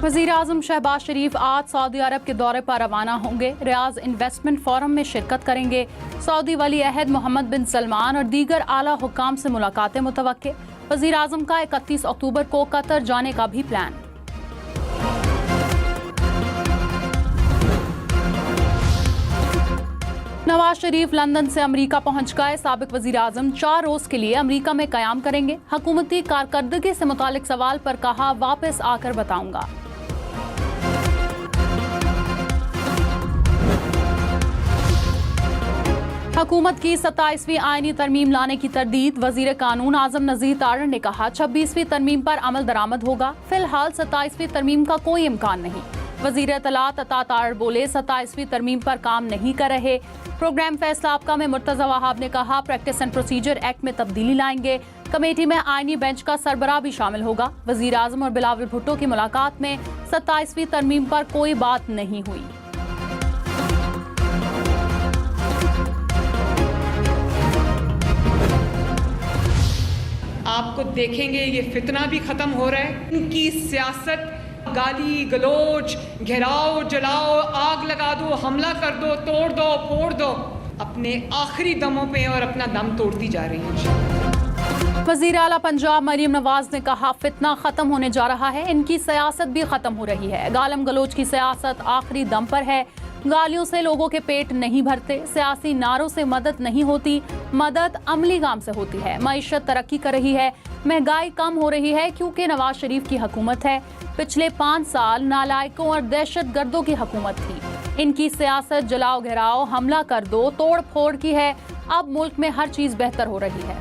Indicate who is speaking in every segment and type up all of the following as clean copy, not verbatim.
Speaker 1: वज़ीर-ए-आज़म शहबाज शरीफ आज सऊदी अरब के दौरे पर रवाना होंगे। रियाज इन्वेस्टमेंट फोरम में शिरकत करेंगे। सऊदी वली अहद मोहम्मद बिन सलमान और दीगर आला हुक्काम से मुलाकातें मुतवक्के। वज़ीर-ए-आज़म का 31 अक्टूबर को कतर जाने का भी प्लान। नवाज शरीफ लंदन से अमेरिका पहुंच गए। साबिक वज़ीर-ए-आज़म 4 रोज के लिए अमेरिका में क़याम करेंगे। हुकूमती कारकर्दगी से मुतालिक सवाल पर कहा, वापस आकर बताऊंगा। हुकूमत की 27वीं आईनी तरमीम लाने की तरदीद। वज़ीर कानून आज़म नज़ीर तारण ने कहा, 26वीं तरमीम पर अमल दरामद होगा। फिलहाल 27वीं तरमीम का कोई इम्कान नहीं। वज़ीर इत्तलात अता तारण बोले, 27वीं तरमीम पर काम नहीं कर रहे। प्रोग्राम फैसला आपका में मुर्तज़ा वहाब ने कहा, प्रैक्टिस एंड प्रोसीजर एक्ट में तब्दीली लाएंगे। कमेटी में आईनी बेंच का सरबराह भी शामिल होगा। वज़ीर आज़म और बिलावल भुट्टो की मुलाकात में 27वीं तरमीम पर कोई बात नहीं हुई।
Speaker 2: आपको देखेंगे ये फितना भी खत्म हो रहा है। इनकी सियासत गाली गलोच, घेराव जलाओ, आग लगा दो, हमला कर दो, तोड़ दो, फोड़ दो, अपने आखिरी दमों पे और अपना दम तोड़ती जा रही है।
Speaker 1: वज़ीर आला पंजाब मरीम नवाज ने कहा, फितना खत्म होने जा रहा है। इनकी सियासत भी खत्म हो रही है। गालम गलोच की सियासत आखिरी दम पर है। गालियों से लोगों के पेट नहीं भरते। सियासी नारों से मदद नहीं होती। मदद अमली काम से होती है। मईशत तरक्की कर रही है। महंगाई कम हो रही है क्योंकि नवाज शरीफ की हुकूमत है। पिछले 5 साल नालायकों और दहशत गर्दों की हुकूमत थी। इनकी सियासत जलाओ घेराओ, हमला कर दो, तोड़ फोड़ की है। अब मुल्क में हर चीज बेहतर हो रही है।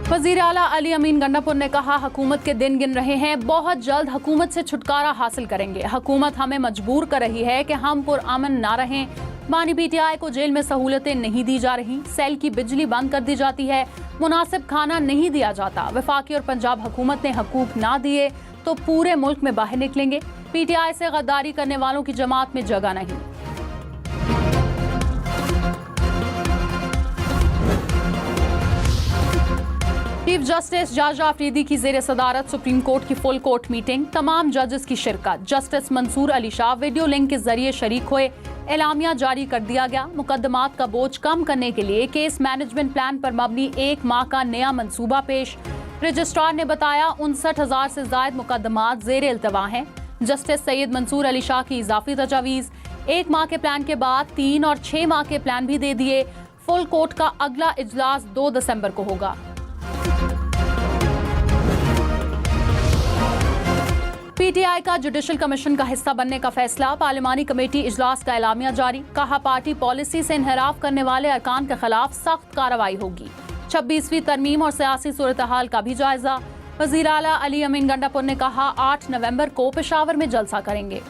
Speaker 1: वज़ीर आला अली अमीन गंडापुर ने कहा, हुकूमत के दिन गिन रहे हैं। बहुत जल्द हुकूमत से छुटकारा हासिल करेंगे। हुकूमत हमें मजबूर कर रही है कि हम पुरअमन ना रहें। बानी पीटीआई को जेल में सहूलतें नहीं दी जा रही। सेल की बिजली बंद कर दी जाती है। मुनासिब खाना नहीं दिया जाता। वफाकी और पंजाब हुकूमत ने हकूक ना दिए तो पूरे मुल्क में बाहर निकलेंगे। पीटीआई से गद्दारी करने वालों की जमात में जगह नहीं। चीफ जस्टिस जाजा अफरीदी की ज़ेर सदारत सुप्रीम कोर्ट की फुल कोर्ट मीटिंग। तमाम जजेस की शिरकत। Justice Mansoor Ali Shah video link के जरिए शरीक हुए। एलामिया जारी कर दिया गया। मुकदमात का बोझ कम करने के लिए केस मैनेजमेंट प्लान पर मबनी 1 माह का नया मंसूबा पेश। रजिस्ट्रार ने बताया, 59,000 से ज्यादा मुकदमात ज़ेर इल्तवा हैं। जस्टिस सैयद मंसूर अली शाह की इजाफी तजावीज़। 1 माह के प्लान के बाद 3 और 6 माह के प्लान भी दे दिए। फुल कोर्ट का अगला इजलास 2 दिसंबर को होगा। पीटीआई का जुडिशल कमीशन का हिस्सा बनने का फैसला। पार्लिमानी कमेटी इजलास का एलामिया जारी। कहा, पार्टी पॉलिसी से इनहराफ करने वाले अरकान के खिलाफ सख्त कार्रवाई होगी। 26वीं तरमीम और सियासी सूरत हाल का भी जायजा। वज़ीर आला अली अमीन गंडापुर ने कहा, 8 नवंबर को पेशावर में जलसा करेंगे।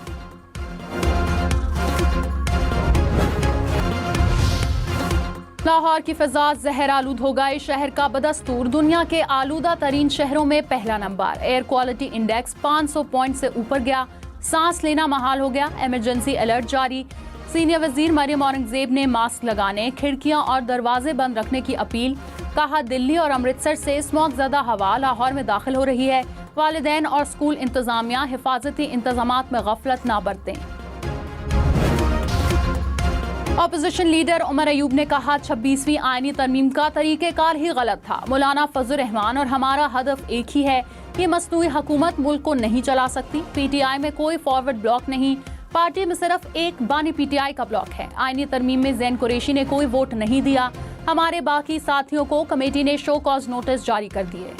Speaker 1: लाहौर की फिजा जहर आलूद हो गई। शहर का बदस्तूर दुनिया के आलूदा तरीन शहरों में पहला number. Air quality index 500 point से ऊपर गया। सांस लेना महाल हो गया। इमरजेंसी अलर्ट जारी। सीनियर वजीर मरियम औरंगजेब ने मास्क लगाने, खिड़कियां और दरवाजे बंद रखने की अपील। कहा, दिल्ली और अमृतसर से स्मॉग ज़दा हवा लाहौर में दाखिल हो रही है। वालिदैन और स्कूल इंतजामिया हिफाजती इंतजामात में गफलत ना बरतें। ऑपोजिशन लीडर उमर अयूब ने कहा, 26वीं आईनी तरमीम का तरीक़ेकार ही गलत था। मौलाना फजल रहमान और हमारा हदफ एक ही है। ये मसनूई हुकूमत मुल्क को नहीं चला सकती। पीटीआई में कोई फॉरवर्ड ब्लॉक नहीं। पार्टी में सिर्फ एक बानी पीटीआई का ब्लॉक है। आईनी तरमीम में जैन कुरैशी ने कोई वोट नहीं दिया। हमारे बाकी साथियों को कमेटी ने शो कॉज नोटिस जारी कर दिए।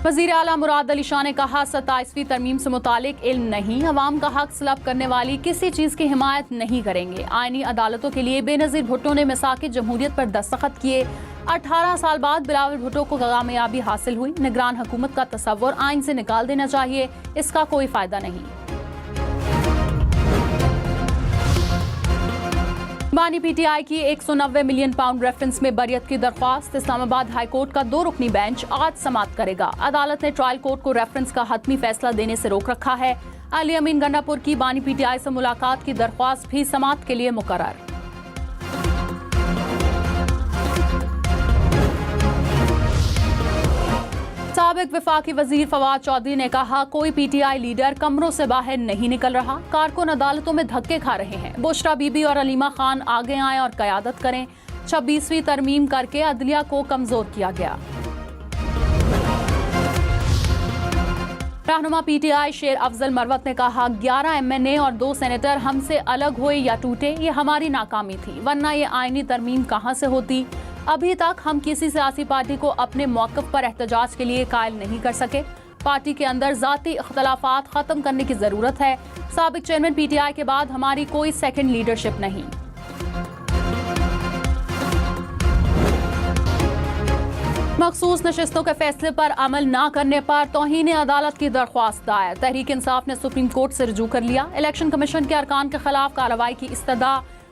Speaker 1: वज़ीर आला मुराद अली शाह ने कहा, 27वीं तरमीम से मुतालिक इल्म नहीं। अवाम का हक सलब करने वाली किसी चीज़ की हिमायत नहीं करेंगे। आईनी अदालतों के लिए बेनज़ीर भुट्टो ने मिसाक़ जमहूरियत पर दस्तखत किए। 18 साल बाद बिलावल भुट्टो को कामयाबी हासिल हुई। निगरान हुकूमत का तस्वुर आइन से निकाल देना चाहिए। इसका कोई फ़ायदा नहीं। बानी पीटीआई की 190 मिलियन पाउंड रेफरेंस में बरियत की दरख्वास्त। इस्लामाबाद हाई कोर्ट का 2 रुकनी बेंच आज समाअत करेगा। अदालत ने ट्रायल कोर्ट को रेफरेंस का हतमी फैसला देने से रोक रखा है। अली अमीन गंडापुर की बानी पीटीआई से मुलाकात की दरख्वास्त भी समाअत के लिए मुकर्रर। साबिक वफाकी वजीर फवाद चौधरी ने कहा, कोई पीटीआई लीडर कमरों से बाहर नहीं निकल रहा, कारकुन अदालतों में धक्के खा रहे हैं। बुशरा बीबी और अलीमा खान आगे आएं और क़यादत करें। 26वीं तरमीम करके अदलिया को कमजोर किया गया। रहनुमा पीटीआई शेर अफजल मरवत ने कहा, 11 एमएनए और 2 सेनेटर हमसे अलग हुए या टूटे, ये हमारी नाकामी थी, वरना ये आईनी तरमीम कहां से होती। अभी तक हम किसी सियासी पार्टी को अपने मौक़िफ़ पर एहतजाज के लिए कायल नहीं कर सके। पार्टी के अंदर ज़ाती इख्तलाफात ख़त्म करने की ज़रूरत है। साबिक चेयरमैन पीटीआई के बाद हमारी कोई सेकंड लीडरशिप नहीं। मखसूस नशिस्तों के फैसले पर अमल न करने पर तौहीन अदालत की दरख्वास्त दायर। तहरीक इंसाफ ने सुप्रीम कोर्ट से रुजू कर लिया। इलेक्शन कमीशन के अरकान के खिलाफ कार्रवाई की इस्तदा।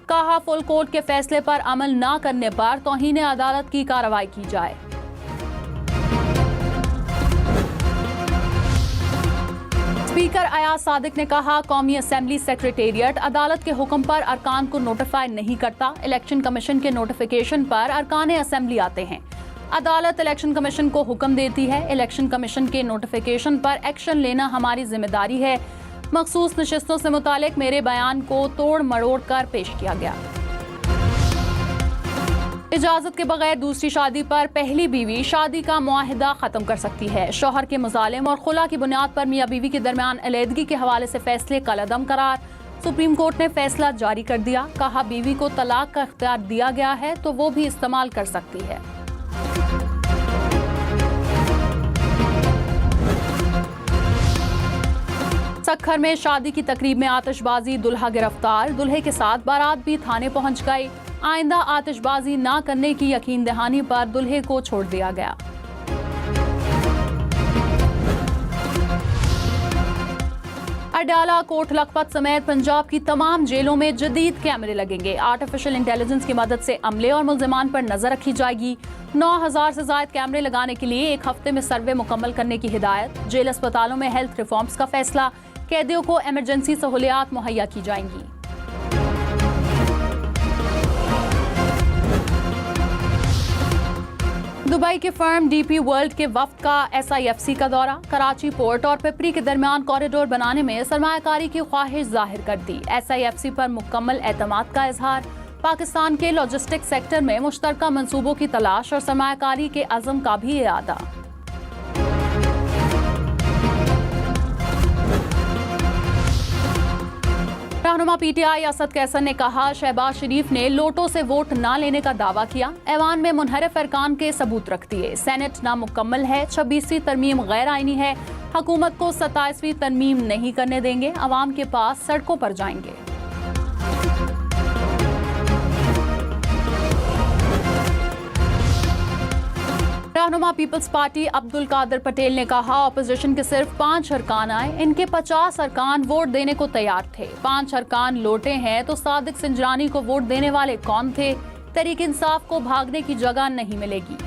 Speaker 1: कहा, फुल कोर्ट के फैसले पर अमल न करने पर तौहीन अदालत की कार्रवाई की जाए। स्पीकर अयाज सादिक ने कहा, कौमी असेंबली सेक्रेटेरिएट अदालत के हुक्म पर अरकान को नोटिफाई नहीं करता। इलेक्शन कमीशन के नोटिफिकेशन पर अरकान असेंबली आते हैं। अदालत इलेक्शन कमीशन को हुक्म देती है। इलेक्शन कमीशन के नोटिफिकेशन पर एक्शन लेना हमारी जिम्मेदारी है। मखसूस नशिस्तों से मुतालिक मेरे बयान को तोड़ मरोड़ कर पेश किया गया। इजाजत के बगैर दूसरी शादी पर पहली बीवी शादी का मुआहिदा खत्म कर सकती है। शौहर के मुजालिम और खुला की बुनियाद पर मियां बीवी के दरमियान अलहदगी के हवाले से फैसले कलअदम करार। सुप्रीम कोर्ट ने फैसला जारी कर दिया। कहा, बीवी को तलाक का इख्तियार दिया गया है तो वो भी इस्तेमाल कर सकती है। सक्खर में शादी की तकरीब में आतिशबाजी, दुल्हा गिरफ्तार। दुल्हे के साथ बारात भी थाने पहुंच गई। आइंदा आतिशबाजी न करने की यकीन दहानी पर दुल्हे को छोड़ दिया गया। अडयाला, कोट लखपत समेत पंजाब की तमाम जेलों में जदीद कैमरे लगेंगे। आर्टिफिशियल इंटेलिजेंस की मदद से अमले और मुल्जिमान पर नजर रखी जाएगी। 9000 से ज्यादा कैमरे लगाने के लिए 1 हफ्ते में सर्वे मुकम्मल करने की हिदायत। जेल अस्पतालों में हेल्थ रिफॉर्म्स का फैसला। कैदियों को इमरजेंसी सहूलियात मुहैया की जाएंगी। दुबई के फर्म डीपी वर्ल्ड के वफ्द का SIFC का दौरा। कराची पोर्ट और पिपरी के दरमियान कॉरिडोर बनाने में सरमायाकारी की ख्वाहिश जाहिर कर दी। SIFC पर मुकम्मल एतमाद का इजहार। पाकिस्तान के लॉजिस्टिक सेक्टर में मुश्तरका मंसूबों की तलाश और सरमायाकारी के अज़म का भी इरादा। रहनुमा पीटीआई असद कैसर ने कहा, शहबाज शरीफ ने लोटो से वोट न लेने का दावा किया। ऐवान में मुनहरिफ अरकान के सबूत रख दिए। सेनेट नामुकम्मल है। 26वीं तरमीम गैर आईनी है। हुकूमत को 27वीं तरमीम नहीं करने देंगे। अवाम के पास सड़कों पर जाएंगे। रहनुमा पीपल्स पार्टी अब्दुल कादिर पटेल ने कहा, अपोजिशन के सिर्फ 5 अरकान आए। इनके 50 अरकान वोट देने को तैयार थे। 5 अरकान लोटे हैं तो सादिक सिंजरानी को वोट देने वाले कौन थे? तहरीक इंसाफ को भागने की जगह नहीं मिलेगी।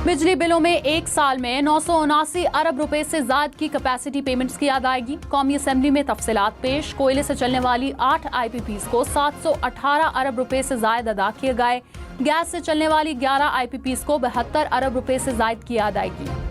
Speaker 1: बिजली बिलों में एक साल में 979 अरब रुपए से ज्यादा की कैपेसिटी पेमेंट्स की अदायगी। कौमी असेंबली में तफसीलात पेश। कोयले से चलने वाली 8 IPPs को 718 अरब रुपए से ज्यादा अदा किए गए। गैस से चलने वाली 11 IPPs को 72 अरब रुपए से ज्यादा की अदायगी।